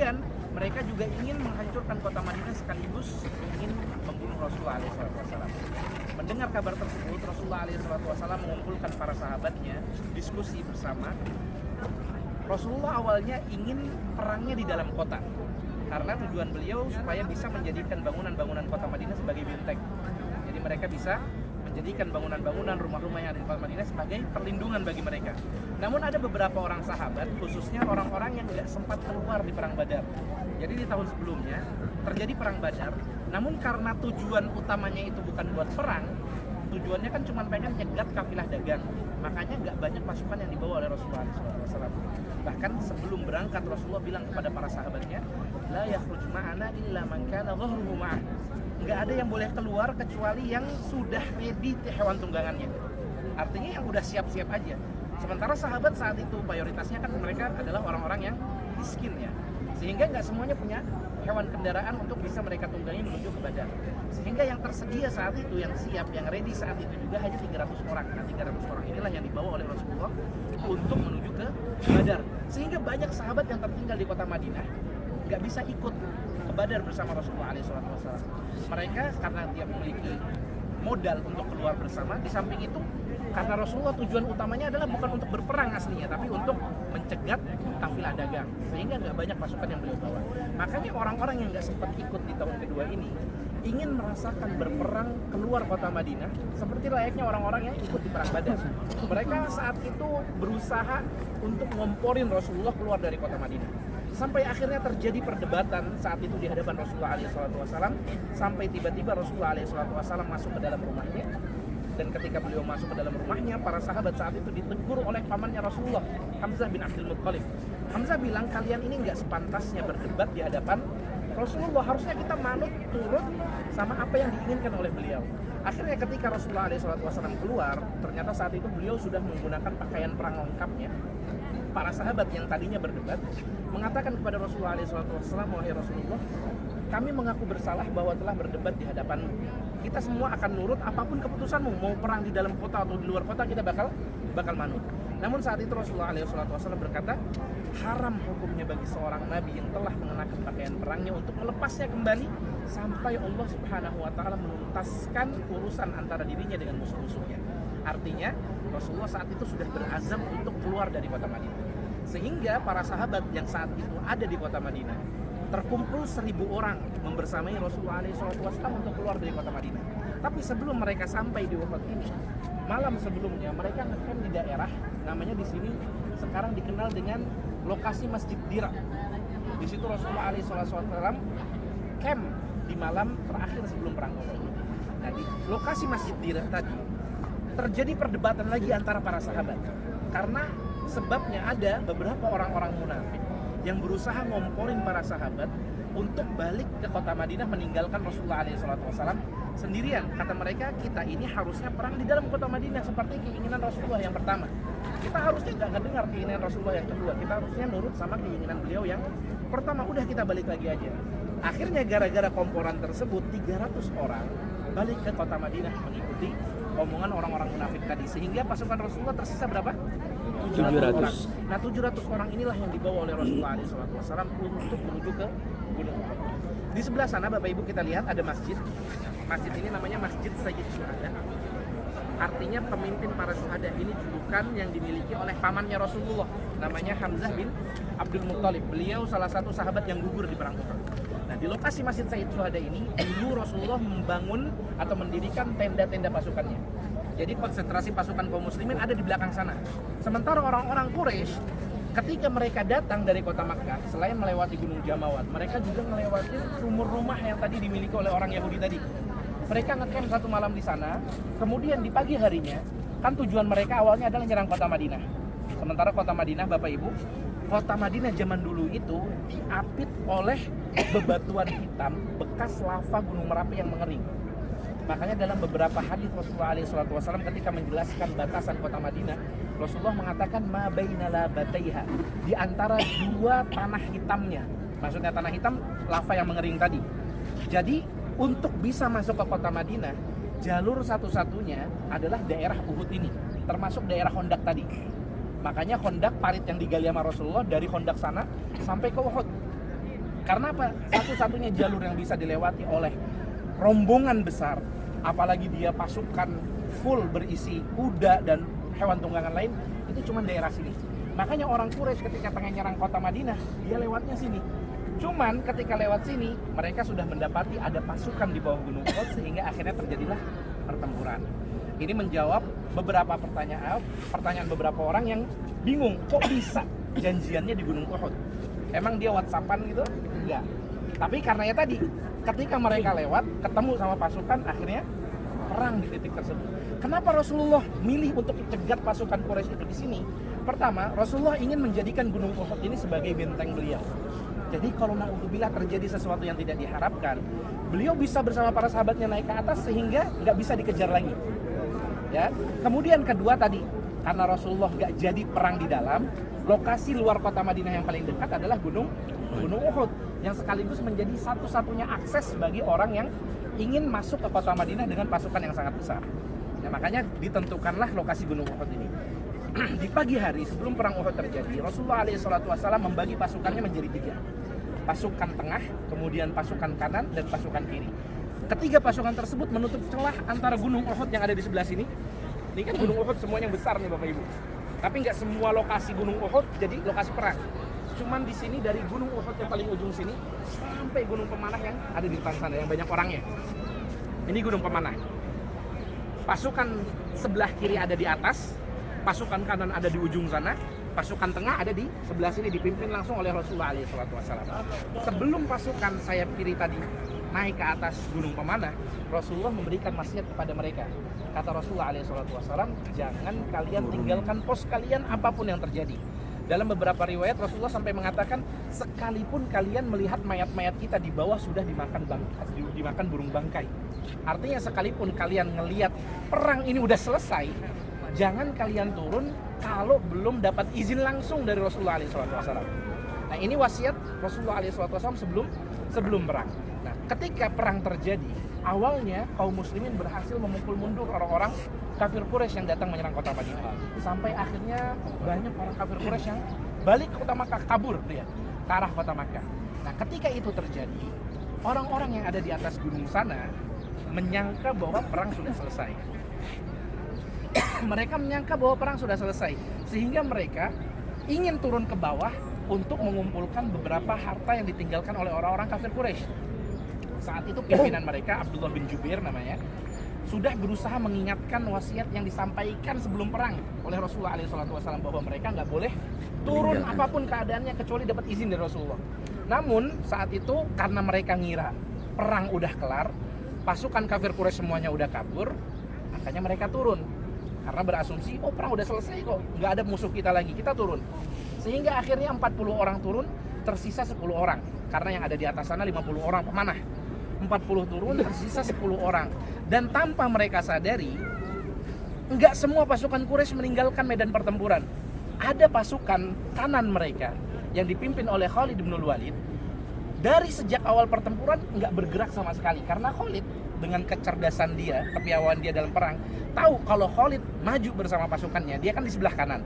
Kemudian mereka juga ingin menghancurkan kota Madinah sekaligus ingin membunuh Rasulullah SAW. Mendengar kabar tersebut, Rasulullah SAW mengumpulkan para sahabatnya, diskusi bersama. Rasulullah awalnya ingin perangnya di dalam kota, karena tujuan beliau supaya bisa menjadikan bangunan-bangunan kota Madinah sebagai benteng. Jadi mereka bisa menjadikan bangunan-bangunan rumah-rumah yang ada di kota Madinah sebagai perlindungan bagi mereka. Namun ada beberapa orang sahabat, khususnya orang-orang yang tidak sempat keluar di perang Badar. Jadi di tahun sebelumnya terjadi perang Badar, namun karena tujuan utamanya itu bukan buat perang, tujuannya kan cuma pengen nyegat kafilah dagang. Makanya nggak banyak pasukan yang dibawa oleh Rasulullah SAW. Bahkan sebelum berangkat Rasulullah bilang kepada para sahabatnya, la yakhruj ma'ana illa man kana dhahruhu ma'ah. Nggak ada yang boleh keluar kecuali yang sudah ready hewan tunggangannya. Artinya yang udah siap-siap aja. Sementara sahabat saat itu mayoritasnya kan mereka adalah orang-orang yang miskin ya, sehingga nggak semuanya punya hewan kendaraan untuk bisa mereka tunggangi menuju ke Badar. Sehingga yang tersedia saat itu, yang siap, yang ready saat itu juga hanya 300 orang. Nah 300 orang inilah yang dibawa oleh Rasulullah untuk menuju ke Badar. Sehingga banyak sahabat yang tertinggal di kota Madinah nggak bisa ikut ke Badar bersama Rasulullah SAW. Mereka karena dia memiliki modal untuk keluar bersama, di samping itu karena Rasulullah tujuan utamanya adalah bukan untuk berperang aslinya, tapi untuk mencegat kafilah dagang, sehingga nggak banyak pasukan yang beliau bawa. Makanya orang-orang yang nggak sempat ikut di tahun kedua ini ingin merasakan berperang keluar kota Madinah seperti layaknya orang-orang yang ikut di perang Badar. Mereka saat itu berusaha untuk ngomporin Rasulullah keluar dari kota Madinah. Sampai akhirnya terjadi perdebatan saat itu di hadapan Rasulullah SAW, sampai tiba-tiba Rasulullah SAW masuk ke dalam rumahnya. Dan ketika beliau masuk ke dalam rumahnya, para sahabat saat itu ditegur oleh pamannya Rasulullah, Hamzah bin Abdul Muttalib. Hamzah bilang, kalian ini nggak sepantasnya berdebat di hadapan Rasulullah, harusnya kita manut turut sama apa yang diinginkan oleh beliau. Akhirnya ketika Rasulullah SAW keluar, ternyata saat itu beliau sudah menggunakan pakaian perang lengkapnya. Para sahabat yang tadinya berdebat mengatakan kepada Rasulullah SAW, wahai Rasulullah, kami mengaku bersalah bahwa telah berdebat di hadapanmu. Kita semua akan nurut apapun keputusanmu, mau perang di dalam kota atau di luar kota, kita bakal manut. Namun saat itu Rasulullah SAW berkata, haram hukumnya bagi seorang nabi yang telah mengenakan pakaian perangnya untuk melepasnya kembali sampai Allah Subhanahu wa taala menuntaskan urusan antara dirinya dengan musuh-musuhnya. Artinya Rasulullah saat itu sudah berazam untuk keluar dari kota Madinah. Sehingga para sahabat yang saat itu ada di kota Madinah terkumpul 1.000 orang membersamai Rasulullah SAW untuk keluar dari kota Madinah. Tapi sebelum mereka sampai di Uhud ini, malam sebelumnya mereka ngecamp di daerah namanya di sini sekarang dikenal dengan lokasi Masjid Dira. Di situ Rasulullah SAW camp di malam terakhir sebelum perang Uhud. Nah, di lokasi Masjid Dira tadi terjadi perdebatan lagi antara para sahabat, karena sebabnya ada beberapa orang-orang munafik yang berusaha ngomporin para sahabat untuk balik ke kota Madinah meninggalkan Rasulullah SAW sendirian. Kata mereka, kita ini harusnya perang di dalam kota Madinah seperti keinginan Rasulullah yang pertama. Kita harusnya nggak ngedengar keinginan Rasulullah yang kedua. Kita harusnya nurut sama keinginan beliau yang pertama. Udah, kita balik lagi aja. Akhirnya gara-gara komporan tersebut 300 orang balik ke kota Madinah mengikuti omongan orang-orang munafik tadi, sehingga pasukan Rasulullah tersisa berapa? 700 orang. Nah 700 orang inilah yang dibawa oleh Rasulullah SAW untuk menuju ke Gunung Uhud. Di sebelah sana Bapak Ibu kita lihat ada masjid. Masjid ini namanya Masjid Sayyid Syuhada. Artinya pemimpin para syuhada ini julukan yang dimiliki oleh pamannya Rasulullah, namanya Hamzah bin Abdul Muttalib. Beliau salah satu sahabat yang gugur di perang Uhud. Nah di lokasi Masjid Sayyid Syuhada ini dulu Rasulullah membangun atau mendirikan tenda-tenda pasukannya. Jadi konsentrasi pasukan kaum muslimin ada di belakang sana. Sementara orang-orang Quraisy ketika mereka datang dari kota Makkah, selain melewati Gunung Jamawat, mereka juga melewati sumur rumah yang tadi dimiliki oleh orang Yahudi tadi. Mereka ngecamp satu malam di sana, kemudian di pagi harinya, kan tujuan mereka awalnya adalah menyerang kota Madinah. Sementara kota Madinah, Bapak Ibu, kota Madinah zaman dulu itu diapit oleh bebatuan hitam bekas lava Gunung Merapi yang mengering. Makanya dalam beberapa hadis Rasulullah SAW ketika menjelaskan batasan kota Madinah, Rasulullah mengatakan ma baina labataiha, di antara dua tanah hitamnya. Maksudnya tanah hitam lava yang mengering tadi. Jadi untuk bisa masuk ke kota Madinah, jalur satu-satunya adalah daerah Uhud ini, termasuk daerah Hondak tadi. Makanya Hondak, parit yang digali sama Rasulullah dari Hondak sana sampai ke Uhud. Karena apa? Satu-satunya jalur yang bisa dilewati oleh rombongan besar, apalagi dia pasukan full berisi kuda dan hewan tunggangan lain, itu cuma daerah sini. Makanya orang Quraisy ketika pengen nyerang kota Madinah, dia lewatnya sini. Cuman ketika lewat sini, mereka sudah mendapati ada pasukan di bawah Gunung Uhud, sehingga akhirnya terjadilah pertempuran. Ini menjawab beberapa pertanyaan beberapa orang yang bingung, kok bisa janjiannya di Gunung Uhud? Emang dia WhatsAppan gitu? Enggak. Tapi karena ya tadi, ketika mereka lewat, ketemu sama pasukan, akhirnya perang di titik tersebut. Kenapa Rasulullah milih untuk cegat pasukan Quraisy itu di sini? Pertama, Rasulullah ingin menjadikan Gunung Uhud ini sebagai benteng beliau. Jadi kalau naudzubillah terjadi sesuatu yang tidak diharapkan, beliau bisa bersama para sahabatnya naik ke atas sehingga nggak bisa dikejar lagi. Ya. Kemudian kedua tadi, karena Rasulullah nggak jadi perang di dalam, lokasi luar kota Madinah yang paling dekat adalah Gunung Uhud, yang sekaligus menjadi satu-satunya akses bagi orang yang ingin masuk ke kota Madinah dengan pasukan yang sangat besar. Ya, makanya ditentukanlah lokasi Gunung Uhud ini. Di pagi hari sebelum perang Uhud terjadi, Rasulullah SAW membagi pasukannya menjadi 3. Pasukan tengah, kemudian pasukan kanan, dan pasukan kiri. Ketiga pasukan tersebut menutup celah antara Gunung Uhud yang ada di sebelah sini. Ini kan Gunung Uhud semuanya besar nih Bapak Ibu. Tapi nggak semua lokasi Gunung Uhud jadi lokasi perang. Cuman di sini dari Gunung Uhud yang paling ujung sini sampai Gunung Pemanah yang ada di depan sana yang banyak orangnya. Ini Gunung Pemanah. Pasukan sebelah kiri ada di atas, pasukan kanan ada di ujung sana, pasukan tengah ada di sebelah sini dipimpin langsung oleh Rasulullah SAW. Sebelum pasukan sayap kiri tadi naik ke atas Gunung Pemanah, Rasulullah memberikan wasiat kepada mereka. Kata Rasulullah SAW, jangan kalian tinggalkan pos kalian apapun yang terjadi. Dalam beberapa riwayat Rasulullah sampai mengatakan, sekalipun kalian melihat mayat-mayat kita di bawah sudah dimakan burung bangkai. Artinya sekalipun kalian ngelihat perang ini udah selesai, jangan kalian turun kalau belum dapat izin langsung dari Rasulullah SAW. Nah ini wasiat Rasulullah SAW sebelum perang. Nah ketika perang terjadi, awalnya kaum muslimin berhasil memukul mundur orang-orang kafir Quraisy yang datang menyerang kota Madinah. Sampai akhirnya banyak orang kafir Quraisy yang balik ke kota Makkah, kabur dia ke arah kota Makkah. Nah ketika itu terjadi, orang-orang yang ada di atas gunung sana menyangka bahwa perang sudah selesai. Mereka menyangka bahwa perang sudah selesai, sehingga mereka ingin turun ke bawah untuk mengumpulkan beberapa harta yang ditinggalkan oleh orang-orang kafir Quraisy. Saat itu pimpinan mereka, Abdullah bin Jubair namanya, sudah berusaha mengingatkan wasiat yang disampaikan sebelum perang oleh Rasulullah SAW bahwa mereka nggak boleh turun apapun keadaannya kecuali dapat izin dari Rasulullah. Namun saat itu karena mereka ngira perang udah kelar, pasukan kafir Quraisy semuanya udah kabur, makanya mereka turun. Karena berasumsi, oh perang udah selesai kok, nggak ada musuh kita lagi, kita turun. Sehingga akhirnya 40 orang turun, tersisa 10 orang. Karena yang ada di atas sana 50 orang pemanah. 40 turun, tersisa 10 orang. Dan tanpa mereka sadari, nggak semua pasukan Quraisy meninggalkan medan pertempuran. Ada pasukan kanan mereka yang dipimpin oleh Khalid bin Walid. Dari sejak awal pertempuran nggak bergerak sama sekali. Karena Khalid dengan kecerdasan dia, kepiawaian dia dalam perang, tahu kalau Khalid maju bersama pasukannya, dia kan di sebelah kanan.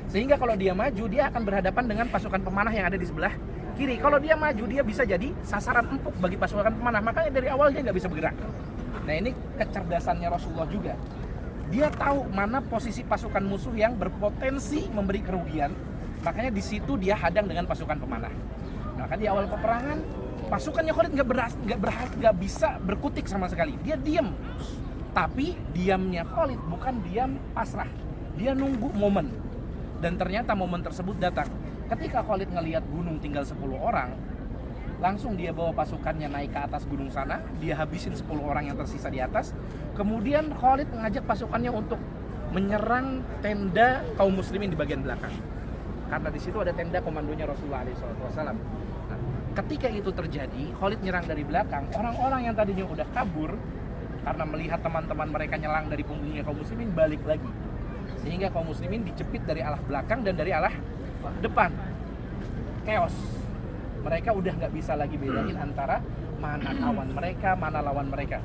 Sehingga kalau dia maju, dia akan berhadapan dengan pasukan pemanah yang ada di sebelah kiri. Kalau dia maju, dia bisa jadi sasaran empuk bagi pasukan pemanah. Makanya dari awal dia nggak bisa bergerak. Nah ini kecerdasannya Rasulullah juga. Dia tahu mana posisi pasukan musuh yang berpotensi memberi kerugian. Makanya di situ dia hadang dengan pasukan pemanah. Maka di awal peperangan, pasukannya Khalid nggak bisa berkutik sama sekali. Dia diam. Tapi diamnya Khalid bukan diam pasrah. Dia nunggu momen. Dan ternyata momen tersebut datang. Ketika Khalid ngelihat gunung tinggal 10 orang, langsung dia bawa pasukannya naik ke atas gunung sana. Dia habisin 10 orang yang tersisa di atas. Kemudian Khalid mengajak pasukannya untuk menyerang tenda kaum muslimin di bagian belakang. Karena di situ ada tenda komandonya Rasulullah SAW. Nah, ketika itu terjadi, Khalid nyerang dari belakang. Orang-orang yang tadinya udah kabur karena melihat teman-teman mereka nyelang dari punggungnya kaum muslimin, balik lagi. Sehingga kaum muslimin dijepit dari arah belakang dan dari arah depan. Chaos. Mereka udah nggak bisa lagi bedain antara mana kawan mereka, mana lawan mereka.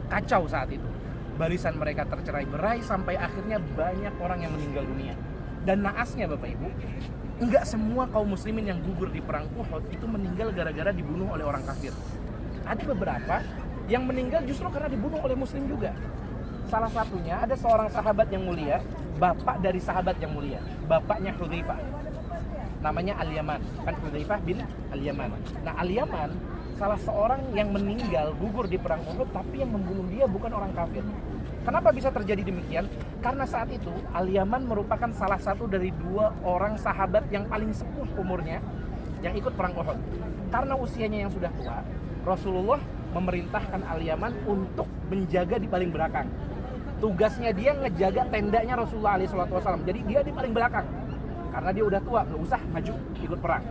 Kacau saat itu. Barisan mereka tercerai-berai sampai akhirnya banyak orang yang meninggal dunia. Dan naasnya Bapak Ibu, enggak semua kaum muslimin yang gugur di perang Uhud itu meninggal gara-gara dibunuh oleh orang kafir. Ada beberapa yang meninggal justru karena dibunuh oleh muslim juga. Salah satunya ada seorang sahabat yang mulia, bapak dari sahabat yang mulia, bapaknya Hudzaifah. Namanya Al-Yaman, kan Hudzaifah bin Al-Yaman. Nah, Al-Yaman salah seorang yang meninggal gugur di perang Uhud, tapi yang membunuh dia bukan orang kafir. Kenapa bisa terjadi demikian? Karena saat itu Al-Yaman merupakan salah satu dari 2 orang sahabat yang paling sepuh umurnya yang ikut perang Uhud. Karena usianya yang sudah tua, Rasulullah memerintahkan Al-Yaman untuk menjaga di paling belakang. Tugasnya dia ngejaga tendanya Rasulullah SAW. Jadi dia di paling belakang. Karena dia udah tua, nggak usah maju ikut perang.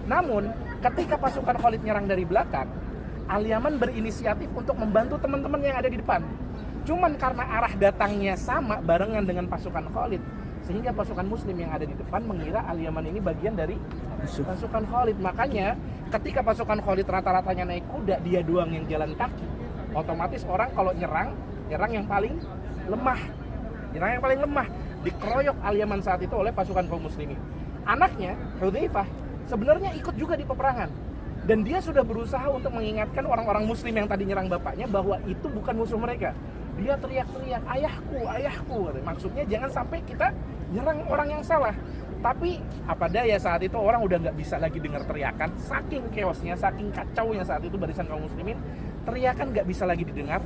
Namun ketika pasukan Khalid nyerang dari belakang, Al-Yaman berinisiatif untuk membantu teman-teman yang ada di depan. Cuman karena arah datangnya sama barengan dengan pasukan Khalid, sehingga pasukan muslim yang ada di depan mengira Al-Yaman ini bagian dari pasukan Khalid. Makanya ketika pasukan Khalid rata-ratanya naik kuda, dia doang yang jalan kaki. Otomatis orang kalau nyerang yang paling lemah. Nyerang yang paling lemah. Dikeroyok Al-Yaman saat itu oleh pasukan kaum muslimin. Anaknya, Hudzaifah, sebenarnya ikut juga di peperangan. Dan dia sudah berusaha untuk mengingatkan orang-orang muslim yang tadi nyerang bapaknya bahwa itu bukan musuh mereka. Dia teriak-teriak, ayahku, ayahku. Maksudnya jangan sampai kita nyerang orang yang salah. Tapi apa daya saat itu orang udah nggak bisa lagi dengar teriakan. Saking chaosnya, saking kacaunya saat itu barisan kaum muslimin, teriakan nggak bisa lagi didengar.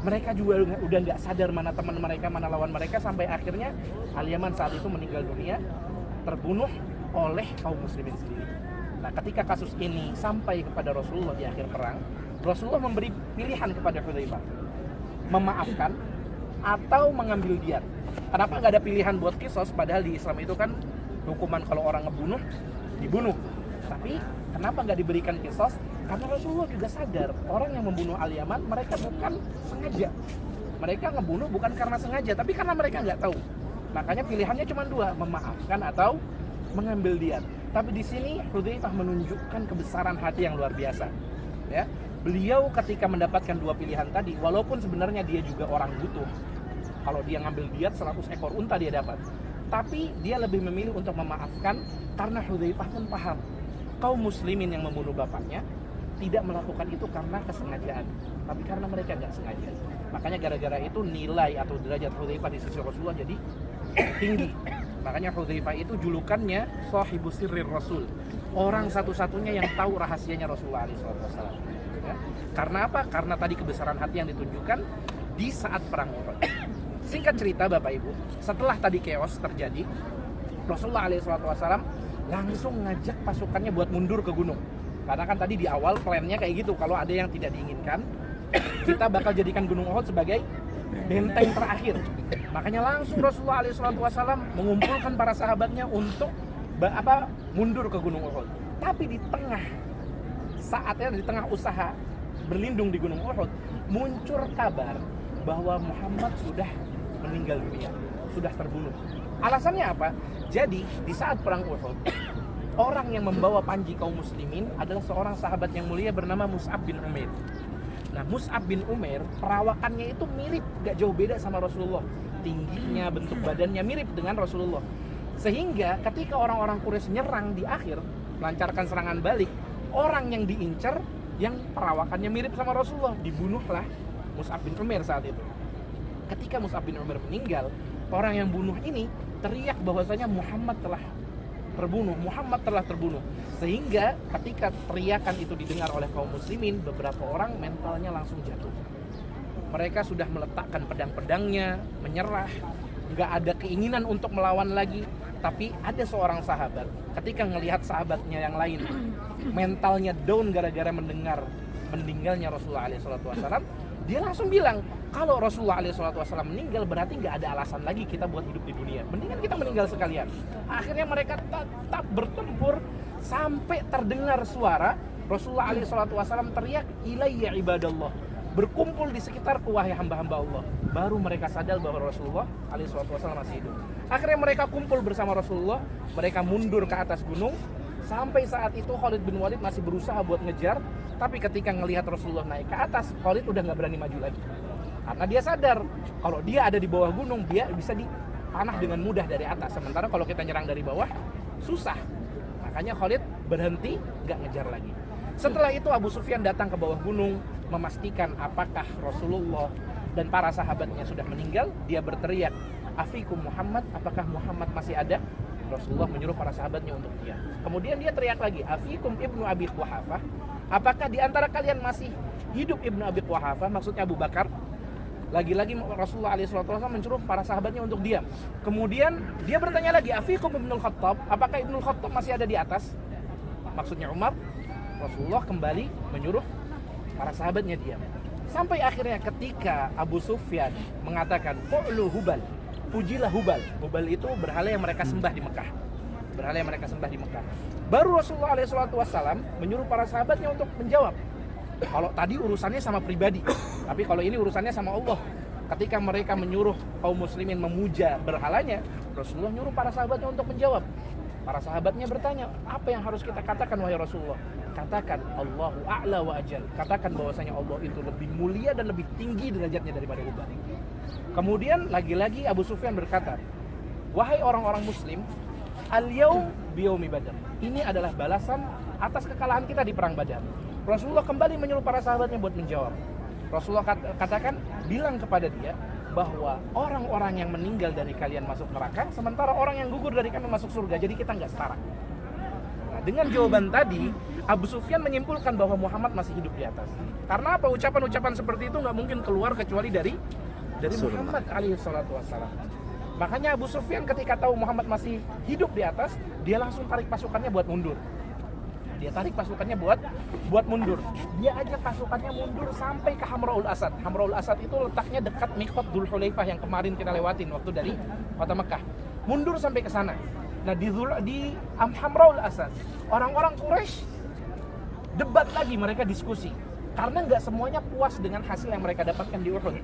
Mereka juga udah nggak sadar mana teman mereka, mana lawan mereka. Sampai akhirnya Al-Yaman saat itu meninggal dunia, terbunuh oleh kaum muslimin sendiri. Nah, ketika kasus ini sampai kepada Rasulullah di akhir perang, Rasulullah memberi pilihan kepada Hudzaifah, memaafkan atau mengambil diat. Kenapa nggak ada pilihan buat kisos? Padahal di Islam itu kan hukuman kalau orang ngebunuh, dibunuh. Tapi kenapa nggak diberikan kisos? Karena Rasulullah juga sadar orang yang membunuh Al-Yaman mereka bukan sengaja. Mereka ngebunuh bukan karena sengaja, tapi karena mereka nggak tahu. Makanya pilihannya cuma 2, memaafkan atau mengambil diat. Tapi di sini Hudzaifah menunjukkan kebesaran hati yang luar biasa. Ya, beliau ketika mendapatkan 2 pilihan tadi, walaupun sebenarnya dia juga orang butuh. Kalau dia ngambil diat 100 ekor unta dia dapat. Tapi dia lebih memilih untuk memaafkan karena Hudzaifah pun paham kaum muslimin yang membunuh bapaknya tidak melakukan itu karena kesengajaan, tapi karena mereka nggak sengaja. Makanya gara-gara itu nilai atau derajat Hudzaifah di sisi Rasulullah jadi tinggi. Makanya Hudzaifah itu julukannya Shahibus Sirrir Rasul, orang satu-satunya yang tahu rahasianya Rasulullah SAW. Ya. Karena apa? Karena tadi kebesaran hati yang ditunjukkan di saat perang Uhud. Singkat cerita Bapak Ibu, setelah tadi chaos terjadi, Rasulullah SAW langsung ngajak pasukannya buat mundur ke gunung. Karena kan tadi di awal plannya kayak gitu, kalau ada yang tidak diinginkan, kita bakal jadikan Gunung Uhud sebagai benteng terakhir. Makanya langsung Rasulullah SAW mengumpulkan para sahabatnya untuk mundur ke Gunung Uhud. Tapi di tengah saatnya, di tengah usaha berlindung di Gunung Uhud, muncul kabar bahwa Muhammad sudah meninggal dunia, sudah terbunuh. Alasannya apa? Jadi di saat perang Uhud, orang yang membawa panji kaum muslimin adalah seorang sahabat yang mulia bernama Mus'ab bin Umair. Nah, Mus'ab bin Umair perawakannya itu mirip, gak jauh beda sama Rasulullah. Tingginya, bentuk badannya mirip dengan Rasulullah. Sehingga ketika orang-orang Quraisy nyerang di akhir, melancarkan serangan balik, orang yang diincar yang perawakannya mirip sama Rasulullah, dibunuhlah Mus'ab bin Umair saat itu. Ketika Mus'ab bin Umair meninggal, orang yang bunuh ini teriak bahwasanya Muhammad telah terbunuh. Sehingga ketika teriakan itu didengar oleh kaum muslimin, beberapa orang mentalnya langsung jatuh. Mereka sudah meletakkan pedang-pedangnya, menyerah, nggak ada keinginan untuk melawan lagi. Tapi ada seorang sahabat, ketika melihat sahabatnya yang lain mentalnya down gara-gara mendengar meninggalnya Rasulullah SAW, dia langsung bilang, kalau Rasulullah SAW meninggal berarti nggak ada alasan lagi kita buat hidup di dunia. Mendingan kita meninggal sekalian. Akhirnya mereka tetap bertempur sampai terdengar suara Rasulullah SAW teriak, ilayya ibadallah, berkumpul di sekitarku wahai hamba-hamba Allah. Baru mereka sadar bahwa Rasulullah SAW masih hidup. Akhirnya mereka kumpul bersama Rasulullah, mereka mundur ke atas gunung. Sampai saat itu Khalid bin Walid masih berusaha buat ngejar, tapi ketika ngelihat Rasulullah naik ke atas, Khalid udah nggak berani maju lagi. Karena dia sadar kalau dia ada di bawah gunung, dia bisa dipanah dengan mudah dari atas. Sementara kalau kita nyerang dari bawah, susah. Makanya Khalid berhenti, nggak ngejar lagi. Setelah itu Abu Sufyan datang ke bawah gunung, memastikan apakah Rasulullah dan para sahabatnya sudah meninggal. Dia berteriak, "Afikum Muhammad, apakah Muhammad masih ada?" Rasulullah menyuruh para sahabatnya untuk diam. Kemudian dia teriak lagi, "Afikum Ibnu Abi Quhafah, apakah di antara kalian masih hidup Ibnu Abi Quhafah?" Maksudnya Abu Bakar. Lagi-lagi Rasulullah SAW menyuruh para sahabatnya untuk diam. Kemudian dia bertanya lagi, "Afikum Ibnul Khattab, apakah Ibnul Khattab masih ada di atas?" Maksudnya Umar. Rasulullah kembali menyuruh para sahabatnya diam. Sampai akhirnya ketika Abu Sufyan mengatakan, "Qu'lu Hubal, pujilah Hubal." Hubal itu berhala yang mereka sembah di Mekah. Berhala yang mereka sembah di Mekah. Baru Rasulullah SAW menyuruh para sahabatnya untuk menjawab. Kalau tadi urusannya sama pribadi, tapi kalau ini urusannya sama Allah. Ketika mereka menyuruh kaum muslimin memuja berhalanya, Rasulullah nyuruh para sahabatnya untuk menjawab. Para sahabatnya bertanya, "Apa yang harus kita katakan wahai Rasulullah?" Katakan, "Allahu a'la wa ajal." Katakan bahwasanya Allah itu lebih mulia dan lebih tinggi derajatnya daripada Hubal. Kemudian lagi-lagi Abu Sufyan berkata, "Wahai orang-orang muslim, al-yaum biyaumi Badar." Ini adalah balasan atas kekalahan kita di perang Badar. Rasulullah kembali menyuruh para sahabatnya buat menjawab. Rasulullah katakan, bilang kepada dia bahwa orang-orang yang meninggal dari kalian masuk neraka, sementara orang yang gugur dari kami masuk surga. Jadi kita nggak setara. Nah, dengan jawaban tadi, Abu Sufyan menyimpulkan bahwa Muhammad masih hidup di atas. Karena apa? Ucapan-ucapan seperti itu nggak mungkin keluar kecuali dari Muhammad alaihi salatu wassalam. Makanya Abu Sufyan ketika tahu Muhammad masih hidup di atas, dia langsung tarik pasukannya buat mundur. Dia tarik pasukannya buat mundur. Dia ajak pasukannya mundur sampai ke Hamraul Asad. Hamraul Asad itu letaknya dekat Miqat Dzul Hulaifah yang kemarin kita lewatin waktu dari kota Mekah. Mundur sampai ke sana. Nah, di Hamraul Asad, orang-orang Quraisy debat lagi, mereka diskusi. Karena nggak semuanya puas dengan hasil yang mereka dapatkan di Uhud.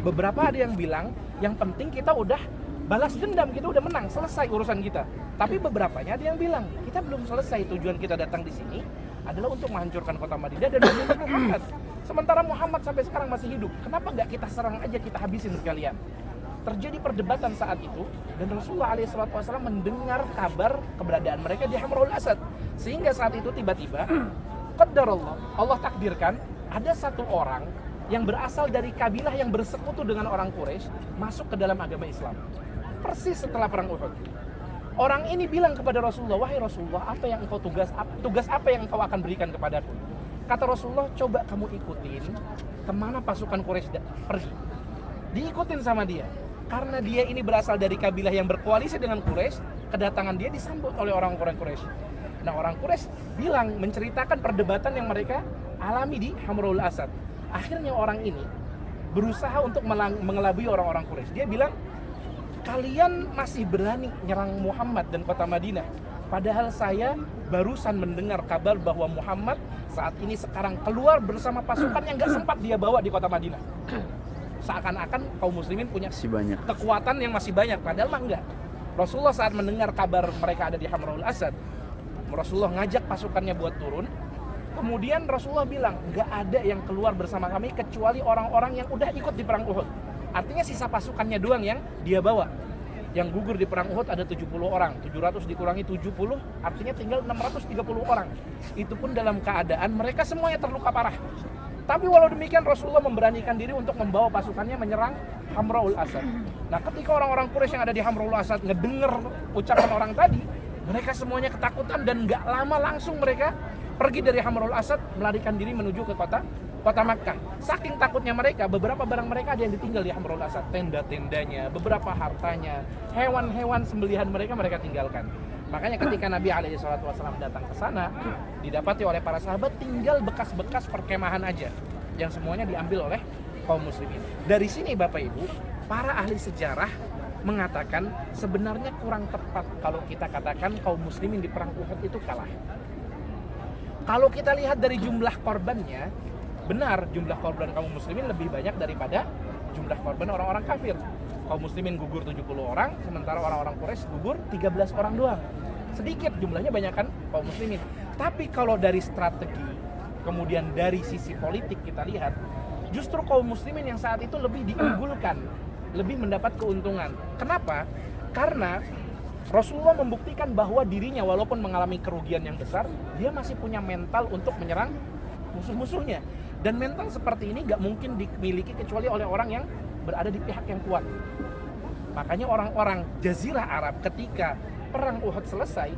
Beberapa ada yang bilang, yang penting kita udah balas dendam, kita udah menang, selesai urusan kita. Tapi beberapanya ada yang bilang, kita belum selesai, tujuan kita datang di sini adalah untuk menghancurkan kota Madinah dan membunuh Muhammad. Sementara Muhammad sampai sekarang masih hidup, kenapa nggak kita serang aja, kita habisin sekalian? Terjadi perdebatan saat itu, dan Rasulullah SAW mendengar kabar keberadaan mereka di Hamraul Asad. Sehingga saat itu tiba-tiba, qadarullah, Allah takdirkan, ada satu orang yang berasal dari kabilah yang bersekutu dengan orang Quraisy masuk ke dalam agama Islam. Persis setelah perang Uhud. Orang ini bilang kepada Rasulullah, "Wahai Rasulullah, apa yang engkau tugas apa yang engkau akan berikan kepadaku?" Kata Rasulullah, "Coba kamu ikutin kemana pasukan Quraisy pergi." Diikutin sama dia. Karena dia ini berasal dari kabilah yang berkoalisi dengan Quraisy, kedatangan dia disambut oleh orang-orang Quraisy. Nah, orang Quraisy bilang, menceritakan perdebatan yang mereka alami di Hamraul Asad. Akhirnya orang ini berusaha untuk mengelabui orang-orang Quraisy. Dia bilang, "Kalian masih berani nyerang Muhammad dan kota Madinah. Padahal saya barusan mendengar kabar bahwa Muhammad saat ini sekarang keluar bersama pasukan yang gak sempat dia bawa di kota Madinah." Seakan-akan kaum muslimin punya kekuatan yang masih banyak, padahal mah enggak. Rasulullah saat mendengar kabar mereka ada di Hamraul Asad, Rasulullah ngajak pasukannya buat turun. Kemudian Rasulullah bilang, nggak ada yang keluar bersama kami kecuali orang-orang yang udah ikut di perang Uhud. Artinya sisa pasukannya doang yang dia bawa. Yang gugur di perang Uhud ada 70 orang, 700 dikurangi 70, artinya tinggal 630 orang. Itu pun dalam keadaan mereka semuanya terluka parah. Tapi walau demikian Rasulullah memberanikan diri untuk membawa pasukannya menyerang Hamraul Asad. Nah, ketika orang-orang Quraisy yang ada di Hamraul Asad ngedenger ucapan orang tadi, mereka semuanya ketakutan dan nggak lama langsung mereka pergi dari Hamraul Asad, melarikan diri menuju ke kota Makkah. Saking takutnya mereka, beberapa barang mereka ada yang ditinggal di Hamraul Asad, tenda-tendanya, beberapa hartanya, hewan-hewan sembelihan mereka tinggalkan. Makanya ketika Nabi SAW datang ke sana, didapati oleh para sahabat tinggal bekas-bekas perkemahan aja, yang semuanya diambil oleh kaum muslimin. Dari sini Bapak Ibu, para ahli sejarah mengatakan sebenarnya kurang tepat kalau kita katakan kaum muslimin di perang Uhud itu kalah. Kalau kita lihat dari jumlah korbannya, benar jumlah korban kaum muslimin lebih banyak daripada jumlah korban orang-orang kafir. Kaum muslimin gugur 70 orang, sementara orang-orang Quraisy gugur 13 orang doang. Sedikit jumlahnya, banyak kan kaum muslimin. Tapi kalau dari strategi, kemudian dari sisi politik kita lihat, justru kaum muslimin yang saat itu lebih diunggulkan, lebih mendapat keuntungan. Kenapa? Karena Rasulullah membuktikan bahwa dirinya walaupun mengalami kerugian yang besar, dia masih punya mental untuk menyerang musuh-musuhnya. Dan mental seperti ini gak mungkin dimiliki kecuali oleh orang yang berada di pihak yang kuat. Makanya orang-orang Jazirah Arab ketika perang Uhud selesai,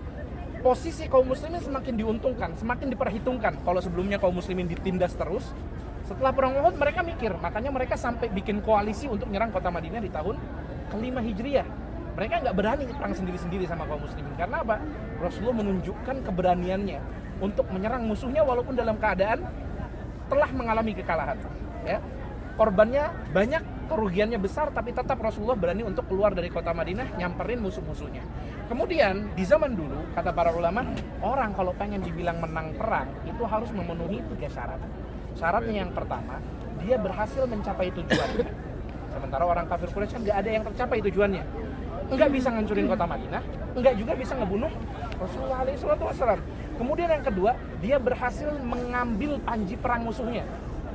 posisi kaum muslimin semakin diuntungkan, semakin diperhitungkan. Kalau sebelumnya kaum muslimin ditindas terus, setelah perang Uhud mereka mikir, makanya mereka sampai bikin koalisi untuk menyerang kota Madinah di tahun ke-5 Hijriah. Mereka nggak berani perang sendiri-sendiri sama kaum muslimin. Karena apa? Rasulullah menunjukkan keberaniannya untuk menyerang musuhnya walaupun dalam keadaan telah mengalami kekalahan. Ya. Korbannya banyak, kerugiannya besar, tapi tetap Rasulullah berani untuk keluar dari kota Madinah, nyamperin musuh-musuhnya. Kemudian di zaman dulu, kata para ulama, orang kalau pengen dibilang menang perang itu harus memenuhi 3 syarat. Syaratnya yang pertama, dia berhasil mencapai tujuannya. Sementara orang kafir Quraisy kan nggak ada yang tercapai tujuannya. Enggak bisa ngancurin kota Madinah, enggak juga bisa ngebunuh Rasulullah SAW. Kemudian yang kedua, dia berhasil mengambil panji perang musuhnya.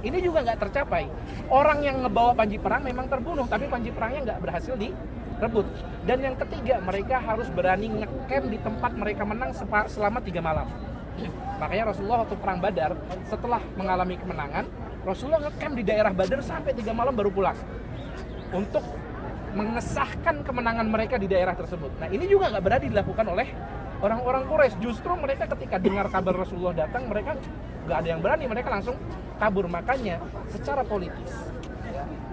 Ini juga nggak tercapai. Orang yang ngebawa panji perang memang terbunuh, tapi panji perangnya nggak berhasil direbut. Dan yang ketiga, mereka harus berani ngecamp di tempat mereka menang selama 3 malam. Makanya Rasulullah waktu perang Badar, setelah mengalami kemenangan, Rasulullah ngecamp di daerah Badar sampai 3 malam baru pulang. Untuk mengesahkan kemenangan mereka di daerah tersebut. Nah ini juga nggak berani dilakukan oleh orang-orang Quraisy. Justru mereka ketika dengar kabar Rasulullah datang, mereka nggak ada yang berani, mereka langsung kabur. Makanya secara politis,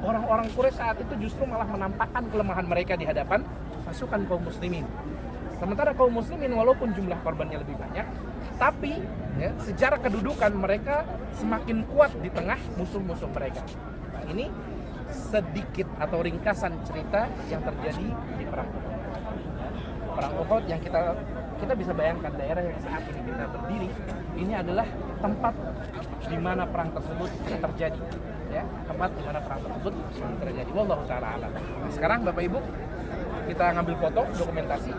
orang-orang Quraisy saat itu justru malah menampakkan kelemahan mereka di hadapan pasukan kaum muslimin. Sementara kaum muslimin walaupun jumlah korbannya lebih banyak, tapi ya, secara kedudukan mereka semakin kuat di tengah musuh-musuh mereka. Nah ini sedikit atau ringkasan cerita yang terjadi di perang Uhud. Perang Uhud yang kita bisa bayangkan daerah yang saat ini kita berdiri, ini adalah tempat di mana perang tersebut terjadi. Ya, tempat di mana perang tersebut terjadi. Wallahu taala alam. Sekarang Bapak Ibu, kita ngambil foto dokumentasi.